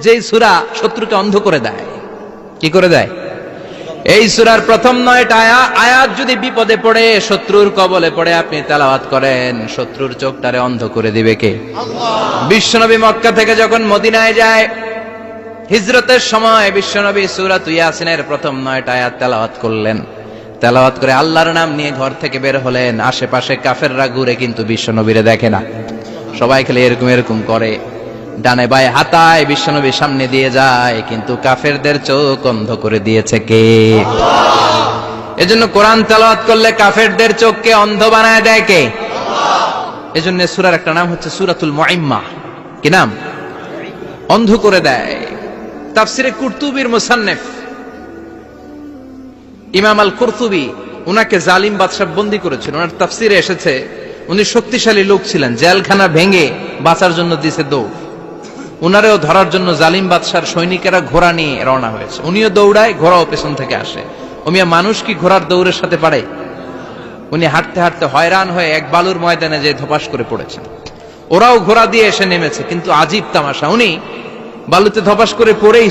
যেই সূরা শত্রুকে অন্ধ করে দেয়। কি করে দেয়? এই সূরার প্রথম 9টা আয়াত যদি বিপদে পড়ে, শত্রুর কবলে পড়ে আপনি তেলাওয়াত করেন, শত্রুর চোখটারে অন্ধ করে দিবে কে? আল্লাহ। বিশ্বনবী মক্কা থেকে যখন মদিনায় যায়, হিজরতের সময় বিশ্বনবী সূরা ইয়াসিনের প্রথম 9টা আয়াত তেলাওয়াত করলেন। তেলাওয়াত করে আল্লাহর নাম নিয়ে ঘর থেকে বের হলেন। আশেপাশে কাফেররা ঘুরে কিন্তু বিশ্বনবীরে দেখে না, সবাই খেলে এরকম এরকম করে, ডানে বায়ে হাতায় বিশ্বনবীর সামনে দিয়ে যায়, কিন্তু কাফেরদের চোখ অন্ধ করে দিয়েছে কে? আল্লাহ। এজন্য কোরআন তেলাওয়াত করলে কাফেরদের চোখকে অন্ধ বানায় দেয় কে? আল্লাহ। এজন্য সূরার একটা নাম হচ্ছে সূরাতুল মুইম্মাহ। কি নাম? অন্ধ করে দেয়। তাফসিরে কুরতুবীর মুসান্নিফ ইমাম আল কুরতুবী, উনাকে জালিম বাদশা বন্দী করেছিল। ওনার তাফসিরে এসেছে উনি শক্তিশালী লোক ছিলেন, জেলখানা ভেঙে বাঁচার জন্য দিছে দৌড়। উনারেও ধরার জন্য জালিম বাদশার সৈনিকেরা ঘোড়া নিয়ে রওনা হয়েছে। উনিও দৌড়ায়, ঘোড়াও পেছন থেকে আসে। ওমিয়া মানুষ কি ঘোড়ার দৌড়ের সাথে পারে? উনি হাঁটতে হাঁটতে হয়রান হয়ে এক বালুর ময়দানে যে ধপাস করে পড়েছেন। ওরাও ঘোড়া দিয়ে এসে নেমেছে, কিন্তু আজীব তামাশা, উনি বালুতে ধপাস করে পড়েই